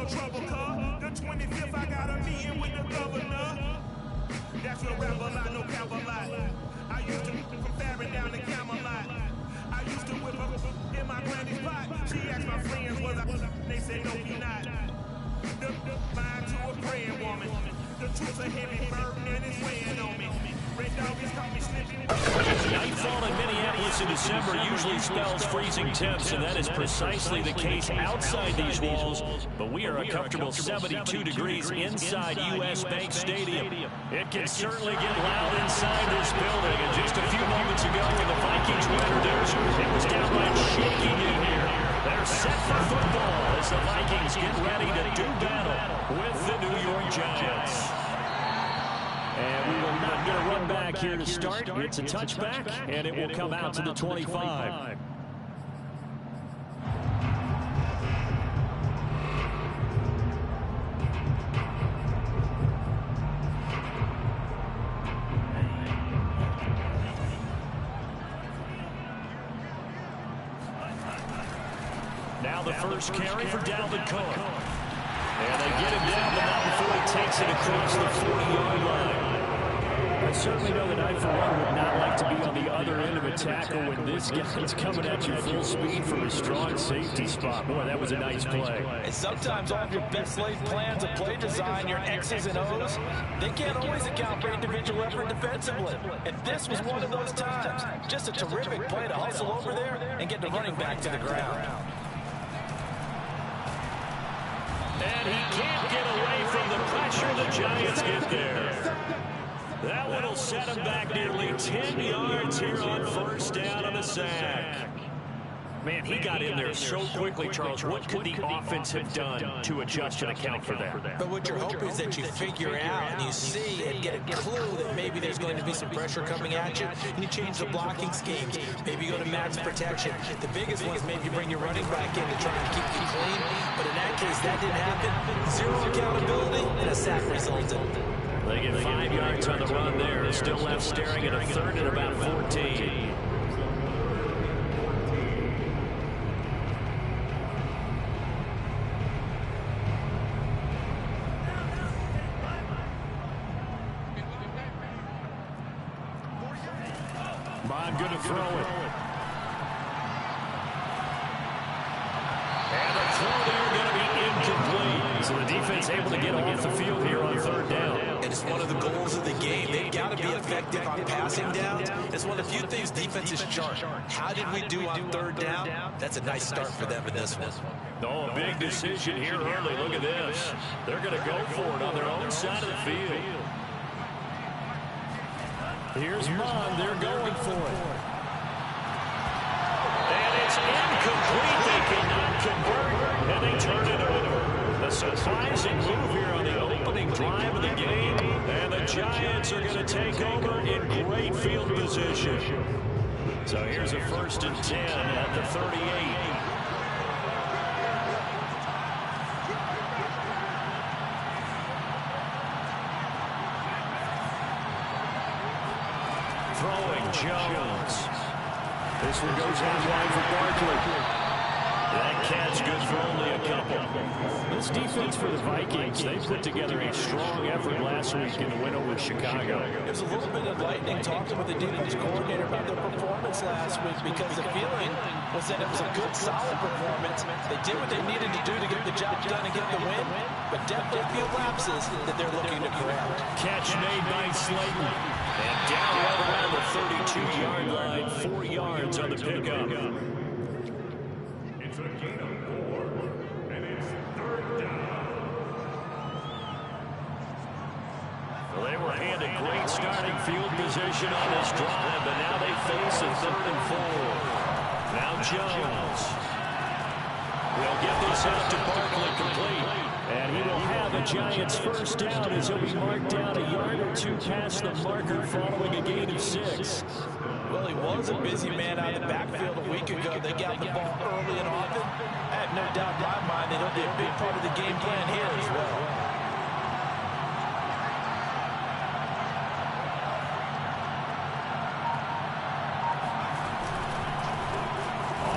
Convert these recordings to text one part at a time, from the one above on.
trouble, cuz. The 25th, I got a meeting with the governor. That's no Rap-A-Lot, no Cap-A-Lot. I used to from Farron down to Camelot. I used to whip up in my granny's pot. She asked my friends, was I? They said, no, we not. The mind to a praying woman. The truth's a heavy burden and it's weighing on me. Red Doggies caught me slipping. Nightfall in Minneapolis in December usually spells freezing temps, and that is precisely the case outside these walls. But we are a comfortable 72 degrees inside U.S. Bank Stadium. It can certainly get loud inside this building. And just a few moments ago when the Vikings were introduced, it was downright shaking in here. They're set for football as the Vikings get ready to do battle with the New York Giants. And we will not get a run back here to start. It's a touchback, and it will come out to the 25. Now the first carry for Dalvin Cook. And they get him down, but not before he takes it across the 40-yard line. I certainly know that I, for one, would not like to be on the other end of a tackle when this guy's coming at you full speed from a strong safety spot. Boy, that was a nice play. And sometimes all of your best laid plans of play design, your X's and O's, they can't always account for individual effort defensively. And this was one of those times. Just a terrific play to hustle over there and get the running back to the ground. And he can't get away from the pressure. The Giants get there. That one will set him back nearly 10 yards here on first down on a sack. Man, he got in there so quickly, Charles. What could the offense have done to adjust and account for that? But what you're hoping is that you figure out and you see and get a clue that maybe there's going to be some pressure coming at you, and you change the blocking schemes. Maybe you go to max protection. The biggest one is maybe you bring your running back in to try to keep you clean. But in that case, that didn't happen. Zero accountability, and a sack resulted. They get 5 yards on the run there. Still left staring at a third and about 14. Bond good to throw it. And the throw there going to be incomplete. So the defense able to get off the field here on third down. And it's one of the goals of the game. They've got to be effective on passing downs. It's one of the few things defenses chart. How did we do on third down? That's a nice start for them in this one. Oh, a big decision here early. Look at this. They're going to go for it on their own side of the field. Here's Bond. They're going for it. And it's incomplete. They cannot convert, and they turn it over. A surprising move here on the opening drive of the game, and the Giants are going to take over in great field position. So here's a 1st and 10 at the 38. Throwing Jones. This one goes out wide for Barkley. That catch good for only a couple. This defense for the Vikings, they put together a strong effort last week in the win over Chicago. It was a little bit enlightening talking with the defense coordinator about their performance last week, because the feeling was that it was a good, solid performance. They did what they needed to do to get the job done and get the win, but definitely a few lapses that they're looking to correct. Catch made by Slayton. And down right around the 32-yard line, 4 yards on the pickup. It's a gain of 4, and it's third down. Well, they were handed great starting field position on this drive, but now they face a 3rd and 4. Now Jones will get this out to Barkley complete. And he will have a Giants first down as he'll be marked down a yard or two past the marker following a gain of 6. Well, he was a busy man out of the backfield a week ago. They got the ball early and often. I have no doubt in my mind that he'll be a big part of the game plan here as well.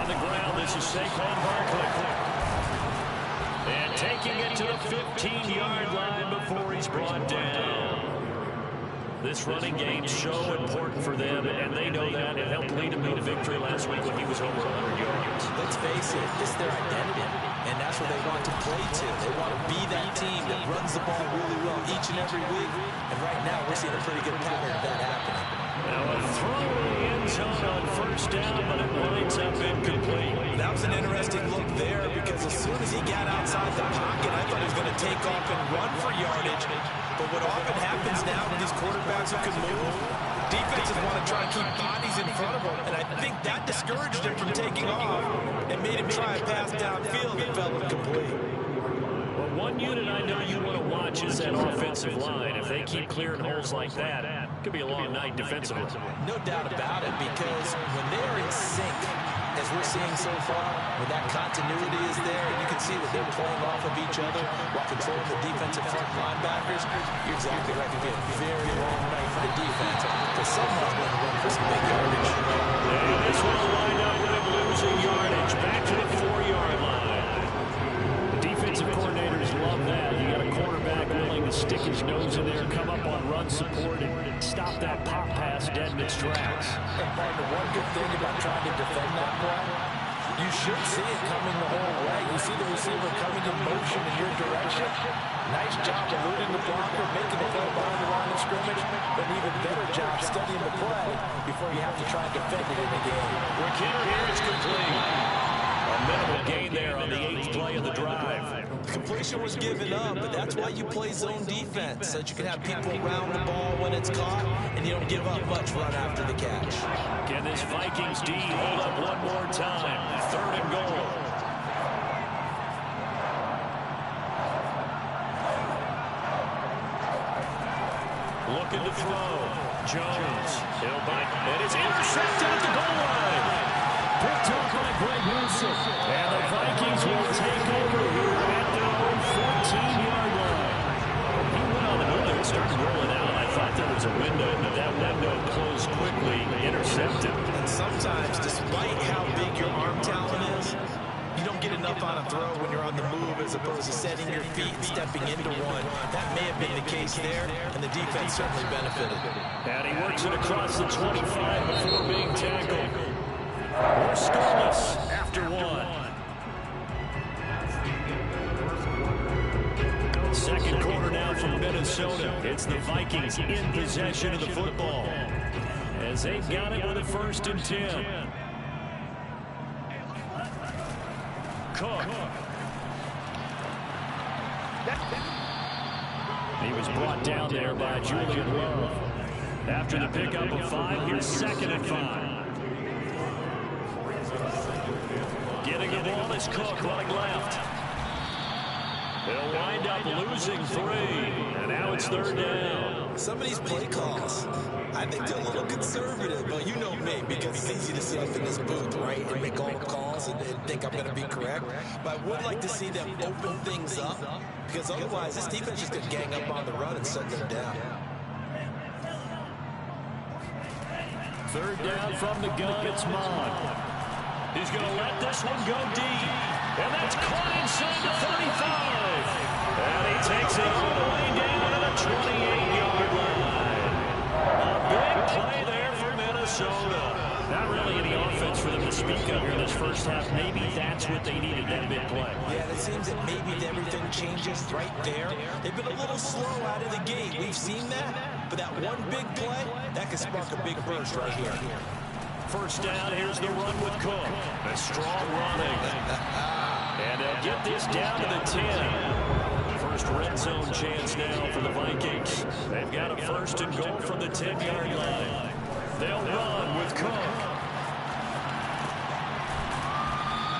On the ground, this is Saquon Barkley. And taking it to the 15-yard line before he's brought down. This running game's so important for them, and they know that. It helped lead him to a victory last week when he was over 100 yards. Let's face it, this is their identity, and that's what they want to play to. They want to be that team that runs the ball really well each and every week, and right now we're seeing a pretty good pattern of that happening. Now a throw in the end zone on first down, but it winds up incomplete. That was an interesting look there because as soon as he got outside the pocket, I thought he was going to take off and run for yardage. But what often happens now with these quarterbacks who can move, defenses want to try to keep bodies in front of them, and I think that discouraged him from taking off and made him try a pass downfield that fell incomplete. Well, one unit I know you want to watch is that offensive line. If they keep clearing holes like that, it could be a long night defensively. No doubt about it, because when they're in sync, as we're seeing so far, when that continuity is there, and you can see that they're playing off of each other while controlling the defensive front linebackers, you're exactly right. It could be a very long night for the defense, because someone's going to run for some big yardage. And this one will wind up with him losing yardage back to the 4-yard line. The defensive coordinators love that. You got a quarterback willing to stick his nose in there, come up on run support, and stop that pop pass dead in its tracks. And partner, one good thing about trying to defend that play, you should see it coming the whole way. You see the receiver coming in motion in your direction. Nice job eluding the blocker, making the play behind the line of scrimmage, but an even better job studying the play before you have to try and defend it in the game. McKinnon here is complete. A minimal gain there on the 8th play of the drive. Completion was given up, but that's why you play zone defense, so that you can have people around the ball when it's caught, and you don't give up much run after the catch. Can this Vikings D hold up one more time? 3rd and goal. Looking to throw. Jones. He'll bite. And it's intercepted at the goal line. Picked up by Greg Wilson. And the Vikings will take over here at their own 14-yard line. He went on the move and started rolling out. I thought there was a window, but that window closed quickly, intercepted. And sometimes, despite how big your arm talent is, you don't get enough on a throw when you're on the move as opposed to setting your feet and stepping into one. That may have been the case there, and the defense certainly benefited. And he works it across the 25 before being tackled. We're scoreless after one. Second quarter now from Minnesota. It's the Vikings in possession of the football as they've got it with a 1st and 10. Cook. He was brought down there by Julian Love. After the pickup of 5, here's 2nd and 5. Getting the ball is Cook running left. They'll wind up losing 3, and now it's 3rd down. Some of these play calls, I think they're a little conservative, but you know me, because it's easy to sit up in this booth, right, and make all the calls and think I'm going to be correct. But I would like to see them open things up, because otherwise this defense just going to gang up on the run and shut them down. 3rd down from the gun, it's Mond. He's going to let this one go deep. And that's caught inside the 35. And he takes it all the way down to the 28-yard line. A big play there for Minnesota. Not really any offense for them to speak of here in this first half. Maybe that's what they needed, that big play. Yeah, it seems that maybe everything changes right there. They've been a little slow out of the gate. We've seen that. But that one big play, that could spark a big burst right here. 1st down, here's the run with Cook. A strong running. And they'll get this down to the 10. First red zone chance now for the Vikings. They've got a 1st and goal from the 10-yard line. They'll run with Cook.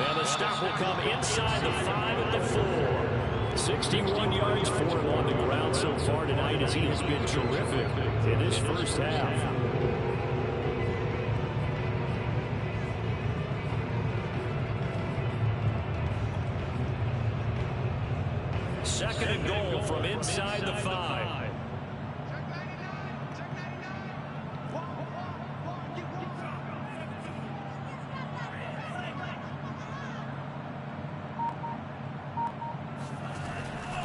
And the stop will come inside the 5 at the 4. 61 yards for him on the ground so far tonight as he has been terrific in this first half. 2nd and goal from inside the 5.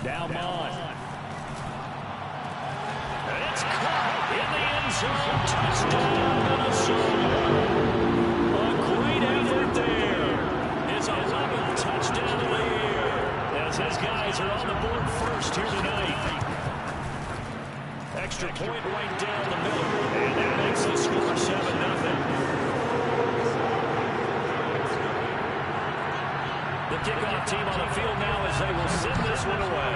Now Mond. And it's caught in the end zone. Touchdown, Minnesota. A great effort there. His 11th touchdown of the year. As his guys are on the board first here tonight. Extra point right down the middle. And that makes the score 7-0. The kickoff team on the field now as they will send this one away.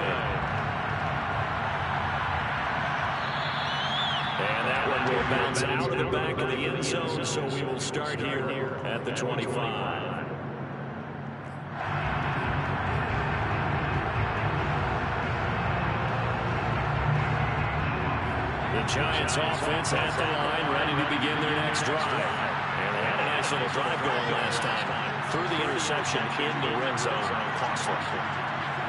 And that one will bounce out of the back of the end zone, so we will start here at the 25. The Giants offense at the line, ready to begin their next drive. And they had a nice little drive going last time. Through the interception in the red zone. Costly.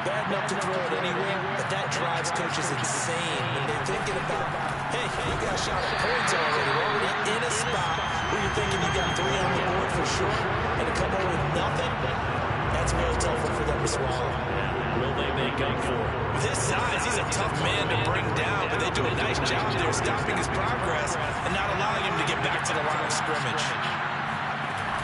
Bad enough to throw it anywhere, but that drives coaches insane when they're thinking about, hey, you got a shot at points already. We're already in a spot where you're thinking you got 3 on the board for sure, and to come away with nothing, that's a real tough one for them to swallow. Will they make up for it? With his size, he's a tough man to bring down, but they do a nice job there stopping his progress and not allowing him to get back to the line of scrimmage.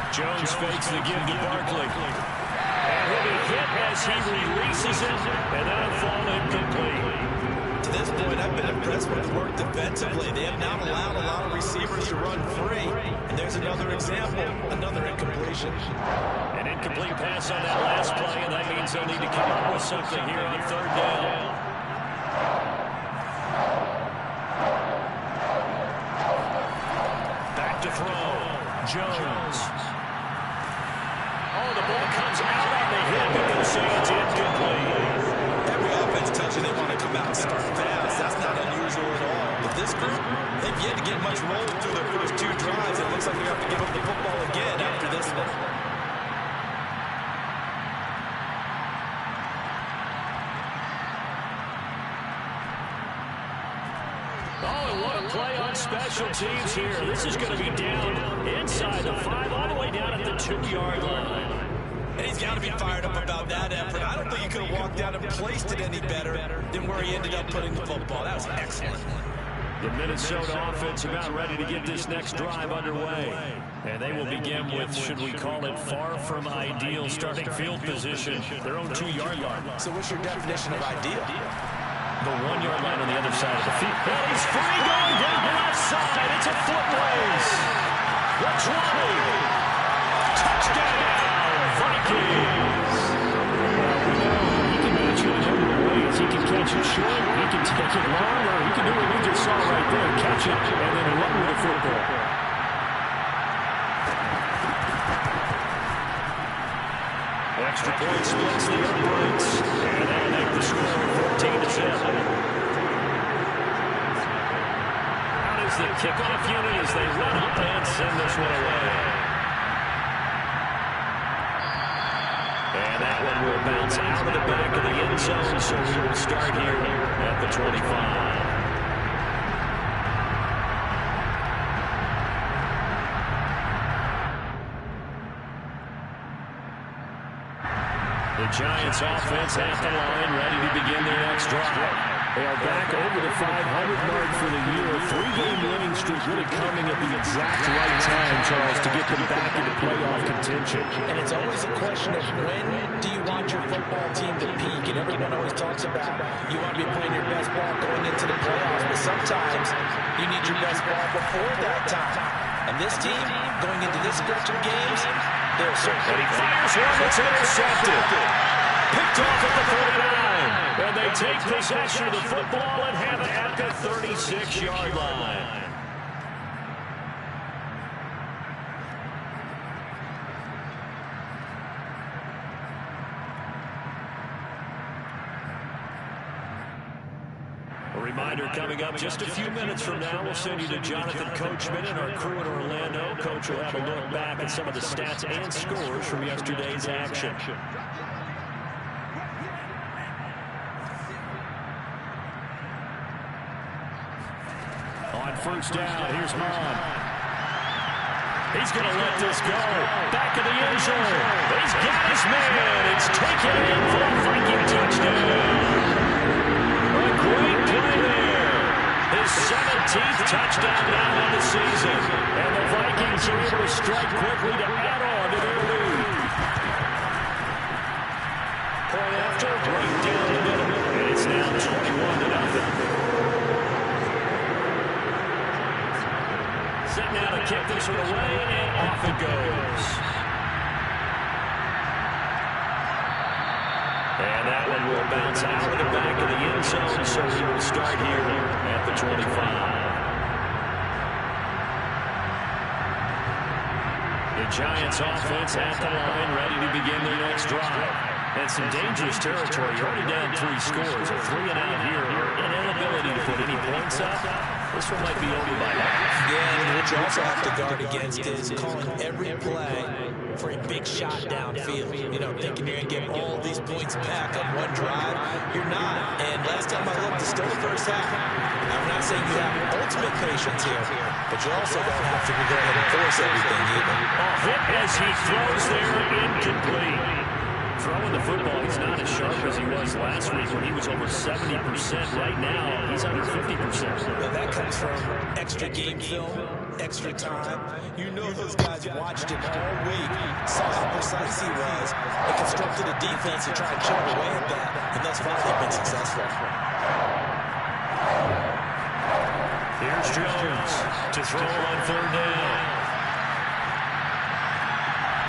Jones fakes the give to Barkley. And he'll be hit as he releases it, and that'll fall incomplete. To this point, I've been impressed with the work defensively. They have not allowed a lot of receivers to run free. And there's another example, another incompletion. An incomplete pass on that last play, and that means they'll need to come up with something here on 3rd down. Back to throw. Jones. Oh, the ball comes out on the hit, but they'll say it's incomplete. Every offense touching, they want to come out and start fast. That's not unusual at all. But this group, they've yet to get much rolling through their first 2 drives. It looks like they have to give up the football again after this one. Play on special teams here. This is going to be down inside the 5, all the way down at the 2-yard line. And he's got to be fired up about that effort. I don't think he could have walked out and placed it any better than where he ended up putting the football. That was excellent. The Minnesota offense about ready to get this next drive underway. And they will begin with, should we call it, far from ideal starting field position, their own 2-yard line. So what's your definition of ideal? The 1-yard line on the other side of the field. Well, he's free going down the left side. It's a foot race. The 20. Touchdown, Vikings. He can match it in a number of ways. He can catch it short, he can take it long, or he can do what we just saw right there, catch it and then run with the football. Extra point splits the uprights, and they'll make the score 14-7. Out is the kickoff unit as they run up and send this one away. And that one will bounce out of the back of the end zone, so we will start here at the 25. The Giants offense at the line, ready to begin their next drive. They are back over the 500 mark for the year. A 3-game winning streak really coming at the exact right time, Charles, to get them back into playoff contention. And it's always a question of when do you want your football team to peak? And everyone always talks about you want to be playing your best ball going into the playoffs, but sometimes you need your best ball before that time. And this team, going into this stretch of games, they're certainly... And he fires one that's intercepted. Picked off at the 39. And they take possession of the football and have it at the 36-yard line. A reminder coming up just a few minutes from now, we'll send you to Jonathan Coachman and our crew in Orlando. Coach will have a look back at some of the stats and scores from yesterday's action. On first down, here's Mond. He's going to let this go. Back of the end zone. He's got his man. It's taken in for a Viking touchdown. 17th touchdown now on the season. And the Vikings are able to strike quickly to add on to their lead. Point after, right down the middle. And it's now 21-0. Set now to kick this one away, and off it goes. And that one will bounce out of the back of the end zone, so we will start here at the 25. The Giants offense at the line, ready to begin their next drive. And some dangerous territory. You're already down 3 scores. A 3-and-out here. An inability to put any points up. This one might be over by half. Yeah, and what you also have to guard against is calling every play for a big shot downfield. You know, thinking you're going to get all these points back on one drive. You're not. And last time I looked, it's still the first half. I'm not saying you have ultimate patience here, but you also don't have to go ahead and force everything either. Hit as he throws there, incomplete. Throwing the football, he's not as sharp as he was last week when he was over 70%. Right now, he's under 50%. Well, that comes from extra game film, extra time. You know those guys watched him all week, saw how precise he was, and constructed a defense to try and chip away at that, and thus far they've been successful. Here's Jones to throw on 3rd down.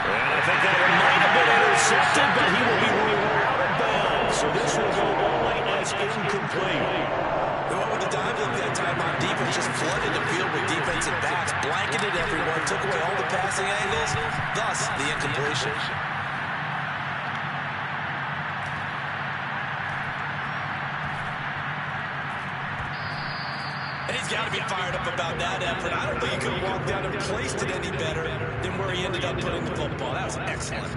And I think that might have been intercepted, but he will be ruled out of bounds. So this will go only as incomplete. The one with the dive look that time on defense just flooded the field with defensive backs, blanketed everyone, took away all the passing angles, thus the incompletion. And he's got to be fired up about that effort. I don't think he could have walked down and placed it any better than where he ended up putting the football. That was excellent.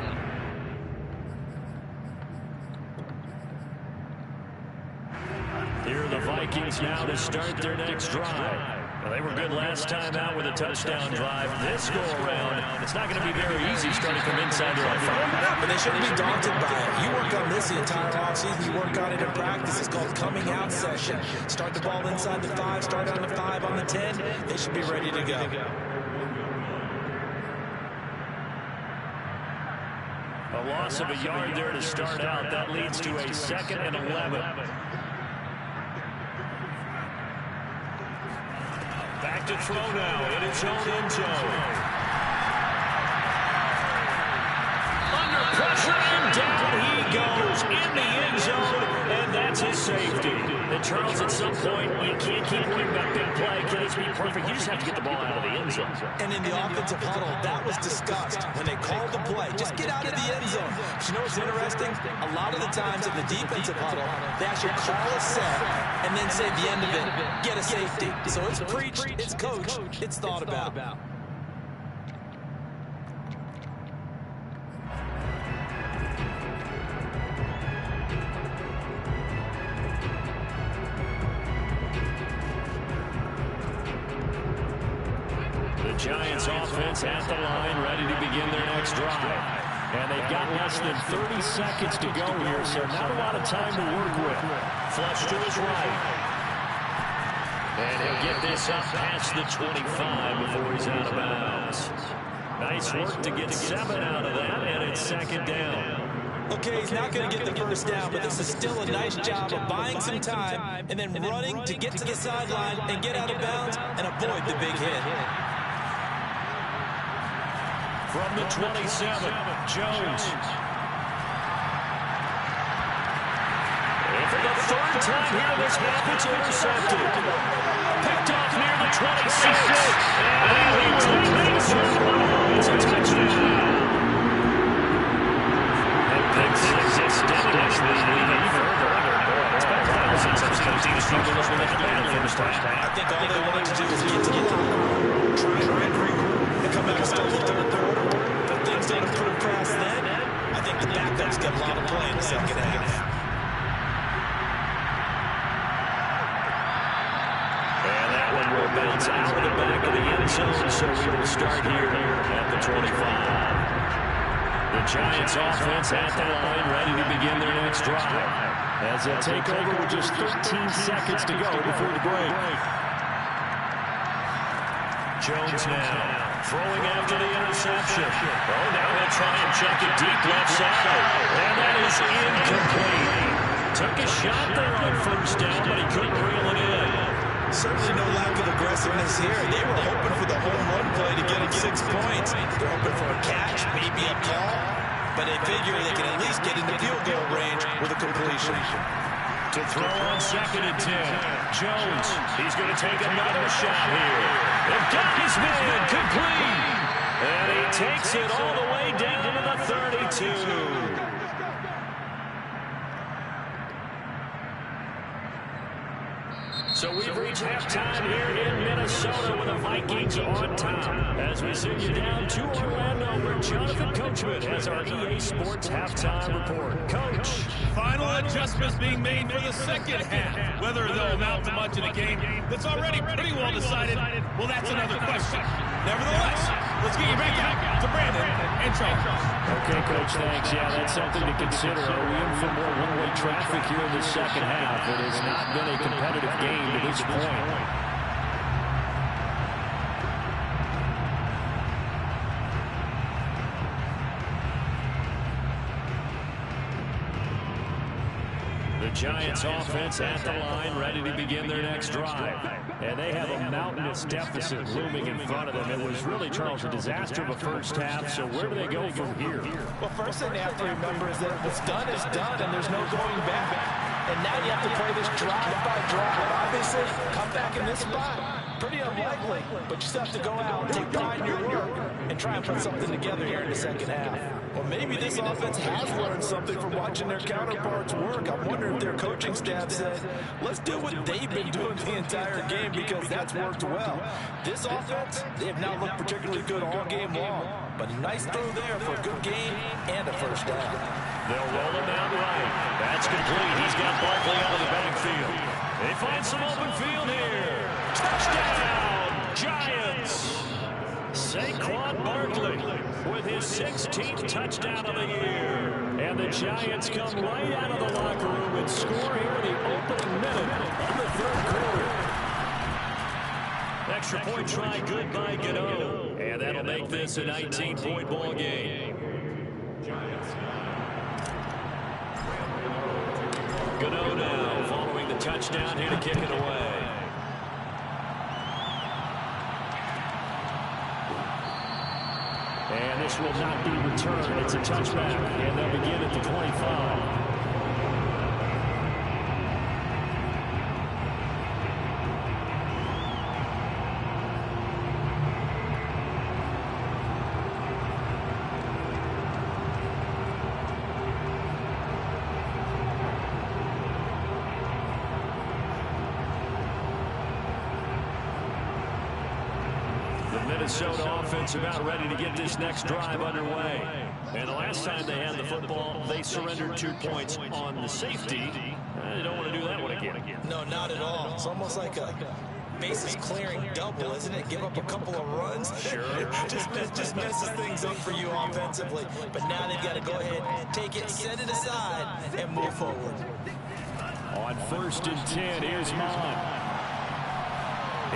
Here are the Vikings now to start their next drive. Well, they were good last time out with a touchdown drive. This go-around, it's not going to be very easy starting to come inside their own 5. But they shouldn't be daunted by it. You work on this the entire offseason. You work on it in practice. It's called coming out session. Start the ball inside the 5, start on the 5, on the 10. They should be ready to go. A loss of a yard there to start out. That leads to a 2nd and 11. Back to throw now in its own end zone. Under pressure and down he goes in the end zone, and that's his safety. And Charles, at some point, you can't keep worrying about big play. Can this be perfect? You just have to get the ball out of the end zone. And in the offensive huddle, that was discussed when they called the play. Just get out of the end zone. But you know what's interesting? A lot of the times in the defensive huddle, they actually call a set and then say at the end of it, get a safety. So it's preached, it's coached, it's thought about. The Giants offense at the line, ready to begin their next drive. And they've got less than 30 seconds to go here, so not a lot of time to work with. Flush to his right. And he'll get this up past the 25 before he's out of bounds. Nice work to get 7 out of that, and it's 2nd down. Okay, he's not going to get the first down, but this is still a nice job of buying some time and then running to get to the sideline and get out of bounds and avoid the big hit. From the 27, Jones. And for the 3rd time here this half, it's intercepted. Picked off near the 26. And he takes it. It's a touchdown. And pick 6 extended the lead even further. It's been a while since I've seen teams struggle this one at the battle first time. I think all they wanted to do was get to the line, try and regroup, and come back and start the 3rd quarter. But things don't improve past then. I think the backups get a lot of play in the 2nd half. And that one will bounce out of the back of the end zone, so we will start here at the 25. The Giants offense at the line, ready to begin their next drive. As they'll take over with just 13 seconds to go before the break. Jones now, throwing after the interception. Oh, now they'll try and chuck it deep left side. And that is incomplete. Took a shot there on first down, but he couldn't reel it in. Certainly no lack of aggressiveness here. They were hoping for the home run play to get them 6 points. They're hoping for a catch, maybe a call, but they figure they can at least get into field goal range with a completion. To throw on 2nd and 10. Jones, he's going to take another shot here. They've got his man complete. And he takes it all the way down to the 32. So we've reached halftime here in Minnesota with the Vikings on top. As we send you down to Orlando, where Jonathan Coachman has our EA Sports halftime report. Coach. Final adjustments being made for the second half. Whether they'll amount to much in a game that's already pretty well decided, well, that's another question. Nevertheless, let's get you back out to Brandon and Charles. Okay, Coach, thanks. Yeah, that's something to consider. Are we in for more one-way traffic here in the second half? It has not been a competitive game to this point. Giants offense at the line, ready to begin their next drive. And they have a mountainous deficit looming in front of them. It was really, Charles, a disaster of a first half, so where do they go from here? Well, first thing they have to remember is that what's done is done, and there's no going back. And now you have to play this drive by drive. Obviously, come back in this spot. Pretty unlikely, but you still have to go out and take pride in your work and try and put something together here in the second half. Or maybe this offense has learned something from watching their counterparts work. I'm wondering if their coaching staff said, let's do what they've been doing the entire game, because that's worked well. This offense, they have not looked particularly good all game long, but a nice throw there for a good game and a first down. They'll roll him out right. That's complete. He's got Barkley out of the backfield. They find some open field here. Touchdown, Giants. Saquon Barkley with his 16th touchdown of the year. And the Giants come right out of the locker room and score here in the opening minute of the third quarter. Extra point try, good by Gano. And that'll make this a 19-point ball game. Gano now following the touchdown here to kick it away. And this will not be returned. It's a touchback, and they'll begin at the 25. Minnesota offense about ready to get this next drive underway. And the last time they had the football, they surrendered 2 points on the safety. They don't want to do that one again. No, not at all. It's almost like a bases clearing double, isn't it? Give up a couple of runs. Sure. just messes things up for you offensively. But now they've got to go ahead, take it, set it aside, and move forward. On 1st and 10, here's Mon.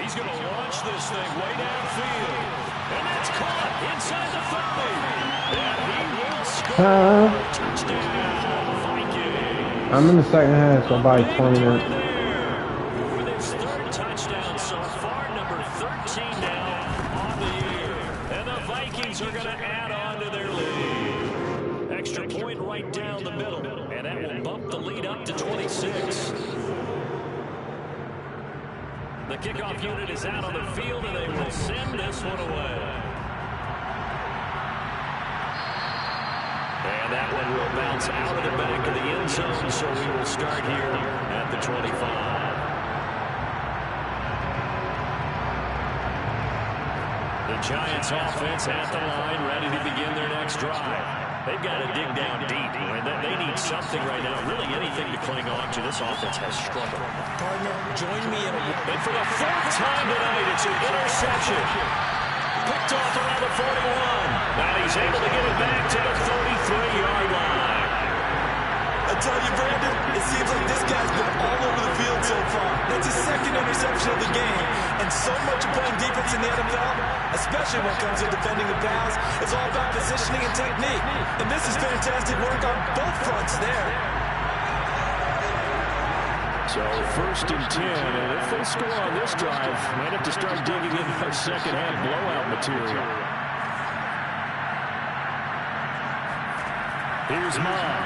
He's going to launch this thing way downfield. And that's caught inside the 30. And he will score. Touchdown, Vikings. I'm in the second half, so about 20 minutes. With his 3rd touchdown so far, number 13 now on the year. And the Vikings are going to add on to their lead. Extra point right down the middle. And that will bump the lead up to 26. The kickoff unit is out on the field, and they will send this one away. And that one will bounce out of the back of the end zone, so we will start here at the 25. The Giants offense at the line, ready to begin their next drive. They've got to dig down deep, and they need something right now. Really anything to cling on to. This offense has struggled. Partner, join me in a... And for the 4th time tonight, it's an interception. Picked off around the 41. Now he's able to get it back to the 33-yard line. I tell you, Brandon, it seems like this guy's been all over the field so far. That's his 2nd interception of the game. And so much of playing defense in the NFL, especially when it comes to defending the pass. It's all about positioning and technique. And this is fantastic work on both fronts there. So 1st and 10, and if they score on this drive, might have to start digging into our second-half blowout material. Here's Mom.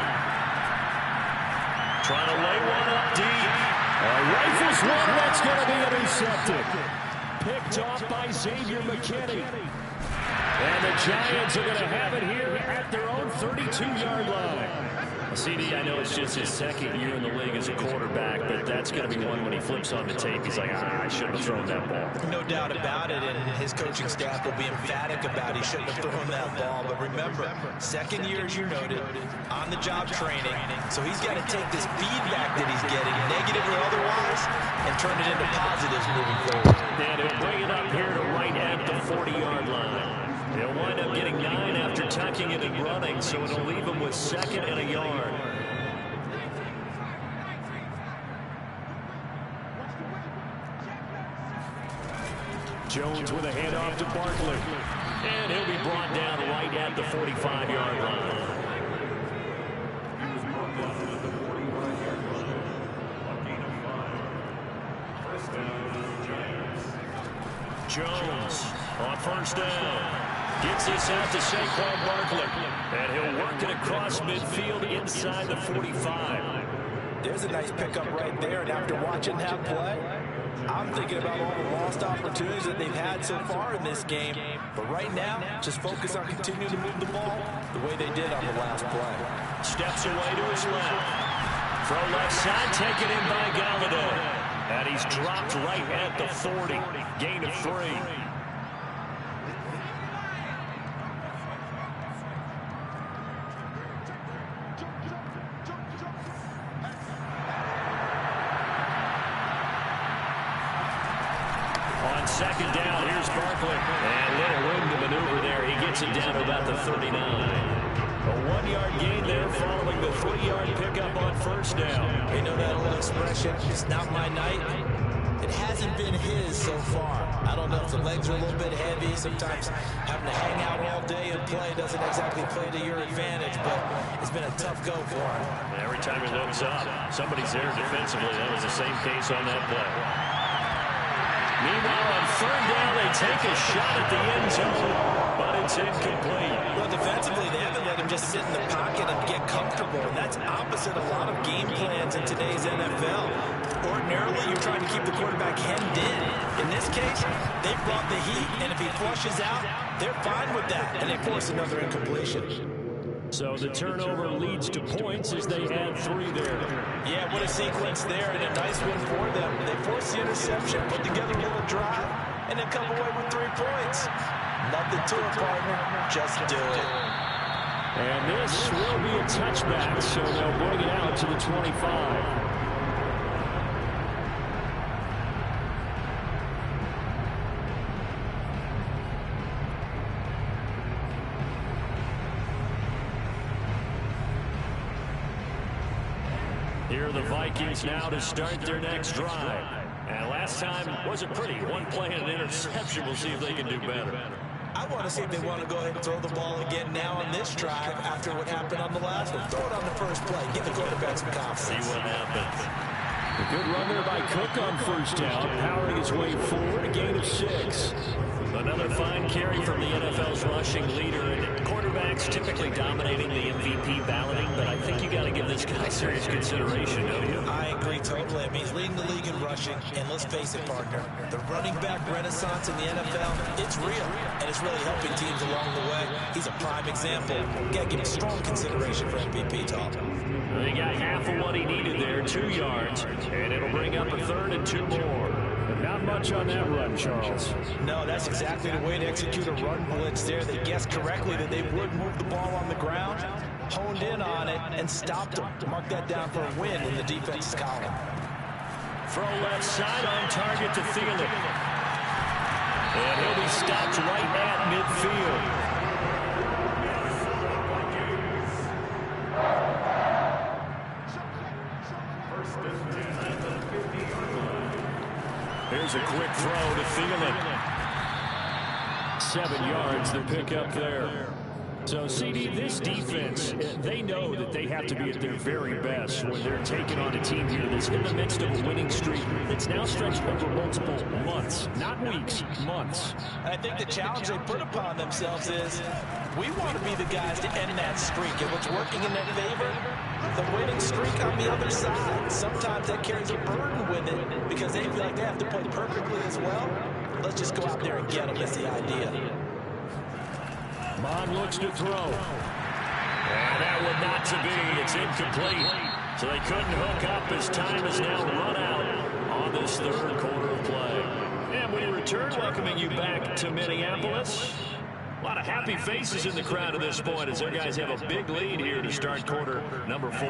Trying to lay one up deep. Rifles one, that's going to be intercepted. Picked off by Xavier McKinney. And the Giants are going to have it here at their own 32-yard line. CD, I know it's just his second year in the league as a quarterback, but that's going to be one when he flips on the tape. He's like, I shouldn't have thrown that ball. No doubt about it, and his coaching staff will be emphatic about he shouldn't have thrown that ball. But remember, second year, as you noted, on-the-job training, so he's got to take this feedback that he's getting, negative or otherwise, and turn it into positives moving forward. And he'll bring it up here to right at the 40-yard line. They'll wind up getting 9 after tucking it and running, so it'll leave them with 2nd and a yard. Jones with a handoff to Barkley. And he'll be brought down right at the 45-yard line. Jones on 1st down. Gets this out to Saquon Barkley. And he'll work it across midfield inside the 45. There's a nice pickup right there, and after watching that play, I'm thinking about all the lost opportunities that they've had so far in this game. But right now, just focus on continuing to move the ball the way they did on the last play. Steps away to his left. Throw left side, taken in by Galladay. And he's dropped right at the 40. Gain of 3. On 2nd down, here's Barkley. And little room to maneuver there. He gets it down to about the 39. A 1-yard gain there following the 3-yard pickup on 1st down. You know that old expression, it's not my night. It hasn't been his so far. I don't know if the legs are a little bit heavy. Sometimes having to hang out all day and play doesn't exactly play to your advantage, but it's been a tough go for him. Every time he looks up, somebody's there defensively. That was the same case on that play. Meanwhile, on 3rd down, they take a shot at the end zone, but it's incomplete. Well, defensively, they haven't let him just sit in the pocket and get comfortable, and that's opposite a lot of game plans in today's NFL. Ordinarily, you're trying to keep the quarterback hemmed in. In this case, they brought the heat, and if he flushes out, they're fine with that, and they force another incompletion. So the turnover leads to points as they add 3 there. Yeah, what a sequence there, and a nice one for them. They force the interception, put together a little drive, and then come away with 3 points. Nothing to it, partner. Just do it. And this will be a touchback, so they'll bring it out to the 25. Here are the Vikings now to start their next drive. And last time wasn't pretty. One play and an interception. We'll see if they can do better. I want to see if they want to go ahead and throw the ball again now on this drive after what happened on the last one. Throw it on the first play. Give the quarterback some confidence. See what happens. A good run there by Cook on 1st down, powering his way forward, a gain of 6. Another fine carry from the NFL's rushing leader, and quarterbacks typically dominating the MVP balloting, but I think you got to give this guy serious consideration, don't you? I agree totally. I mean, he's leading the league in rushing, and let's face it, partner, the running back renaissance in the NFL, it's real, and it's really helping teams along the way. He's a prime example. You got to give him strong consideration for MVP talk. They got half of what he needed there, 2 yards, and it'll bring up a 3rd and 2 more. Not much on that run, Charles. No, that's exactly the way to execute a run blitz there. They guessed correctly that they would move the ball on the ground, honed in on it, and stopped them. Mark that down for a win in the defense's column. Throw left side on target to Thielen. And he'll be stopped right at midfield. Here's a quick throw to Thielen. 7 yards, the pickup there. So, CD, this defense, they know that they have to be at their very best when they're taking on a team here that's in the midst of a winning streak that's now stretched over multiple months, not weeks, months. And I think the challenge they put upon themselves is we want to be the guys to end that streak. And what's working in their favor? The winning streak on the other side. Sometimes that carries a burden with it because they feel like they have to play perfectly as well. Let's just go out there and get them is the idea. Mond looks to throw. And that one not to be. It's incomplete. So they couldn't hook up as time is now run out on this third quarter of play. And we return, welcoming you back to Minneapolis. A lot of happy faces in the crowd at this point as their guys have a big lead here to start quarter number 4.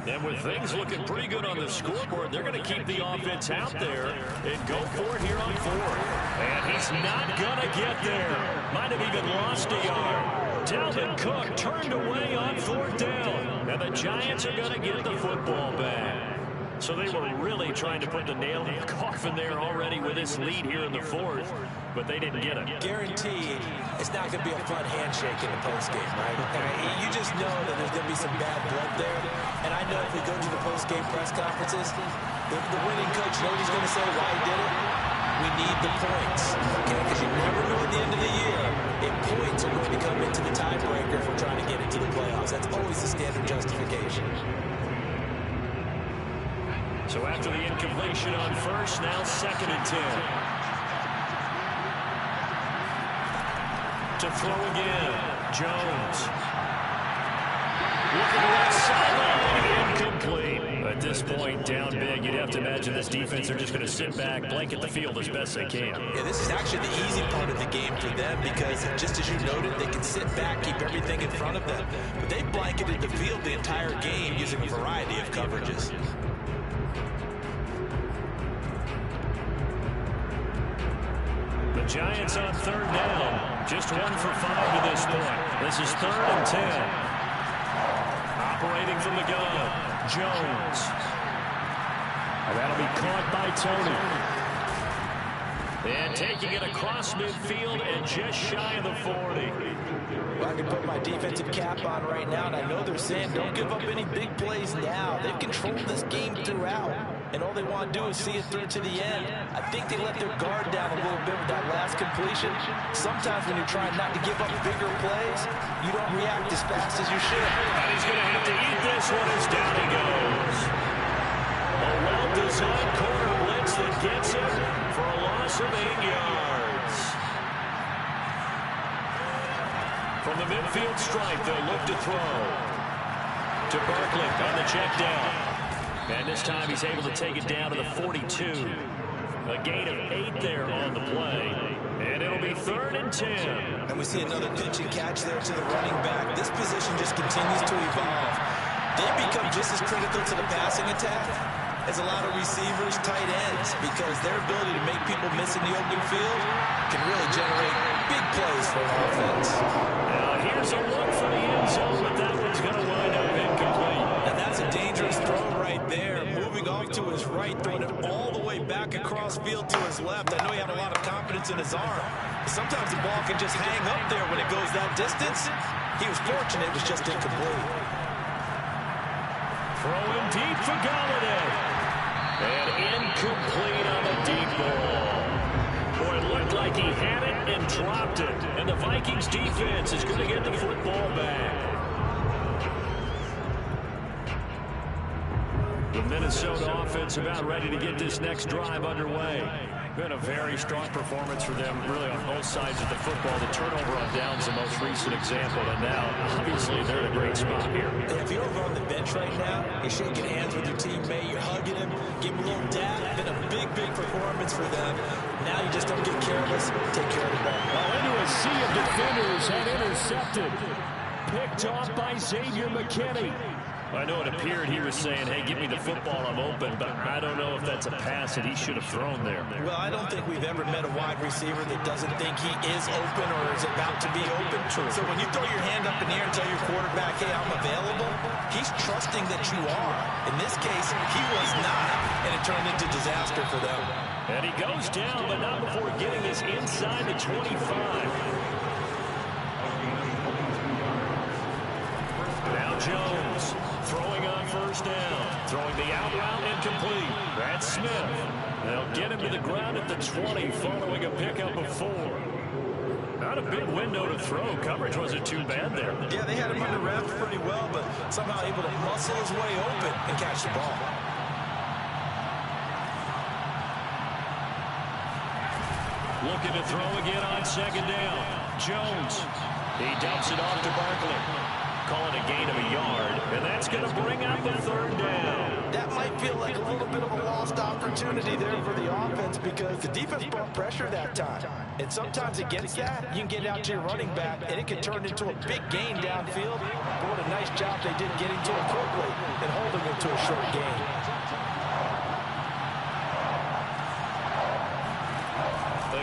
And with things looking pretty good on the scoreboard, they're going to keep the offense out there and go for it here on 4. And he's not going to get there. Might have even lost a yard. Dalvin Cook turned away on 4th down. And the Giants are going to get the football back. So they were really trying to put the nail in the coffin there already with this lead here in the 4th, but they didn't get it. Guaranteed, it's not going to be a fun handshake in the postgame, right? You just know that there's going to be some bad blood there. And I know if we go to the postgame press conferences, the winning coach, you know what he's going to say, why he did it? We need the points, okay? Because you never know at the end of the year if points are going to come into the tiebreaker if we're trying to get into the playoffs. That's always the standard justification. So after the incompletion on first, now 2nd and 10. To throw again, Jones. Looking right sideline, incomplete. At this point, down big, you'd have to imagine this defense are just going to sit back, blanket the field as best they can. Yeah, this is actually the easy part of the game for them because, just as you noted, they can sit back, keep everything in front of them. But they blanketed the field the entire game using a variety of coverages. The Giants on 3rd down. Just 1 for 5 to this point. This is 3rd and 10. Operating from the gun, Jones. And that'll be caught by Tony. And taking it across midfield and just shy of the 40. Well, I can put my defensive cap on right now, and I know they're saying don't give up any big plays now. They've controlled this game throughout, and all they want to do is see it through to the end. I think they let their guard down a little bit with that last completion. Sometimes when you're trying not to give up bigger plays, you don't react as fast as you should. And he's going to have to eat this one as down he goes. A well-designed corner blitz that gets him for a loss of 8 yards. From the midfield stripe, they'll look to throw. To Barkley on the check down. And this time he's able to take it down to the 42. A gain of 8 there on the play. And it'll be 3rd and 10. And we see another pitch and catch there to the running back. This position just continues to evolve. They become just as critical to the passing attack as a lot of receivers, tight ends, because their ability to make people miss in the open field can really generate big plays for an offense. Now here's a look for the end zone, but that one's going to wind up incomplete. And that's a dangerous throw right there. Moving off to his right, throwing it all the way back across field to his left. I know he had a lot of confidence in his arm. Sometimes the ball can just hang up there when it goes that distance. He was fortunate, it was just incomplete. Throwing deep for Golladay. And incomplete on the deep ball. Boy, it looked like he had it and dropped it. And the Vikings defense is going to get the football back. The Minnesota offense about ready to get this next drive underway. Been a very strong performance for them, really, on both sides of the football. The turnover on downs the most recent example, and now, obviously, they're in a great spot here. If you're over on the bench right now, you're shaking hands with your teammate, you're hugging him, give him a little dab. Been a big, big performance for them. Now you just don't get careless, take care of the ball. Well, into a sea of defenders and intercepted. Picked off by Xavier McKinney. I know it appeared he was saying, hey, give me the football, I'm open, but I don't know if that's a pass that he should have thrown there. Well, I don't think we've ever met a wide receiver that doesn't think he is open or is about to be open. True. So when you throw your hand up in the air and tell your quarterback, hey, I'm available, he's trusting that you are. In this case, he was not, and it turned into disaster for them. And he goes down, but not before getting this inside the 25. Now Jones throwing on first down. Throwing the out route incomplete. That's Smith. They'll get him to the ground at the 20 following a pickup of 4. Not a big window to throw. Coverage wasn't too bad there. Yeah, they had him under wraps pretty well, but somehow able to muscle his way open and catch the ball. Looking to throw again on second down. Jones. He dumps it off to Barkley. Calling a gain of a yard, and that's going to bring out the third down. That might feel like a little bit of a lost opportunity there for the offense because the defense brought pressure that time. And sometimes against that, you can get out to your running back, and it can turn into a big gain downfield. But what a nice job they did getting to it quickly and holding him to a short gain.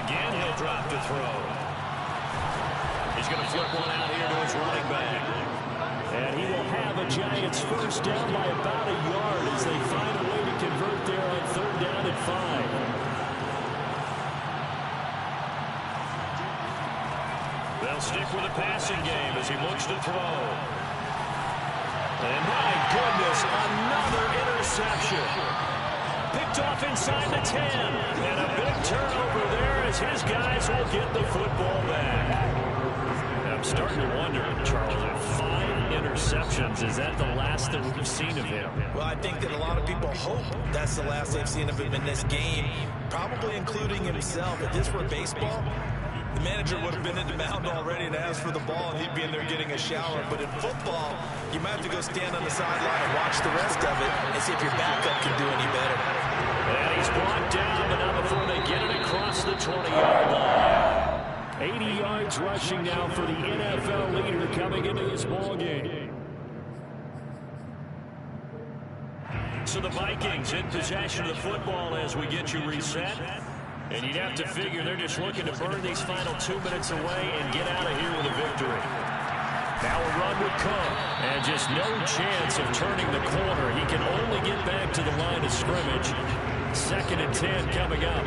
Again, he'll drop to throw. He's going to flip one out here to his running back. And he will have a Giants first down by about a yard as they find a way to convert there on third down and 5. They'll stick with the passing game as he looks to throw. And my goodness, another interception. Picked off inside the 10. And a big turnover there as his guys will get the football back. I'm starting to wonder, Charles, if 5 interceptions, is that the last that we've seen of him? Well, I think that a lot of people hope that's the last they've seen of him in this game, probably including himself. If this were baseball, the manager would have been in the mound already and asked for the ball, and he'd be in there getting a shower. But in football, you might have to go stand on the sideline and watch the rest of it and see if your backup can do any better. And he's brought down, but not before they get it across the 20-yard line. 80 yards rushing now for the NFL leader coming into this ballgame. So the Vikings in possession of the football as we get you reset. And you'd have to figure they're just looking to burn these final 2 minutes away and get out of here with a victory. Now a run with Cook. And just no chance of turning the corner. He can only get back to the line of scrimmage. 2nd and 10 coming up.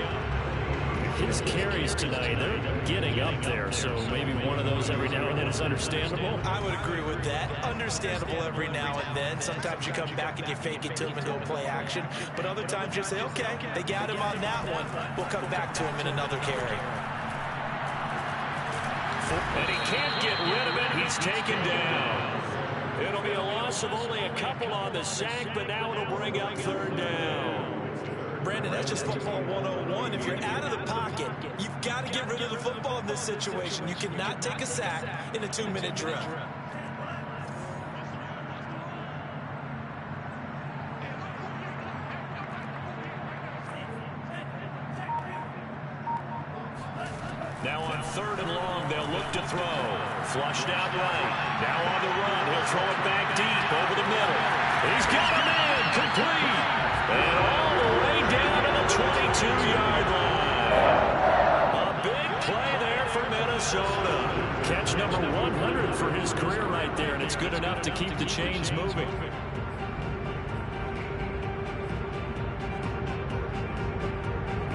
His carries tonight, they're getting up there, so maybe one of those every now and then is understandable. I would agree with that. Understandable every now and then. Sometimes you come back and you fake it to him and go play action. But other times you say, okay, they got him on that one. We'll come back to him in another carry. And he can't get rid of it. He's taken down. It'll be a loss of only a couple on the sack, but now it'll bring up third down. Brandon, that's just football 101. If you're out of the pocket, you've got to get rid of the football in this situation. You cannot take a sack in a 2-minute drill. Now on 3rd and long, they'll look to throw. Flushed out right. Now on the run, he'll throw it back deep over the middle. He's got a man complete. And all the way down to the 22-yard line. A big play there for Minnesota. Catch number 100 for his career right there, and it's good enough to keep the chains moving.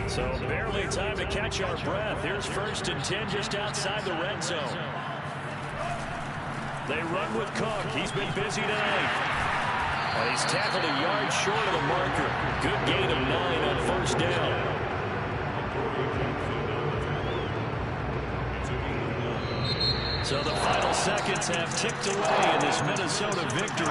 So barely time to catch our breath. Here's 1st and 10 just outside the red zone. They run with Cook. He's been busy tonight. And he's tackled a yard short of the marker. Good gain of 9 on 1st down. So the final seconds have ticked away in this Minnesota victory.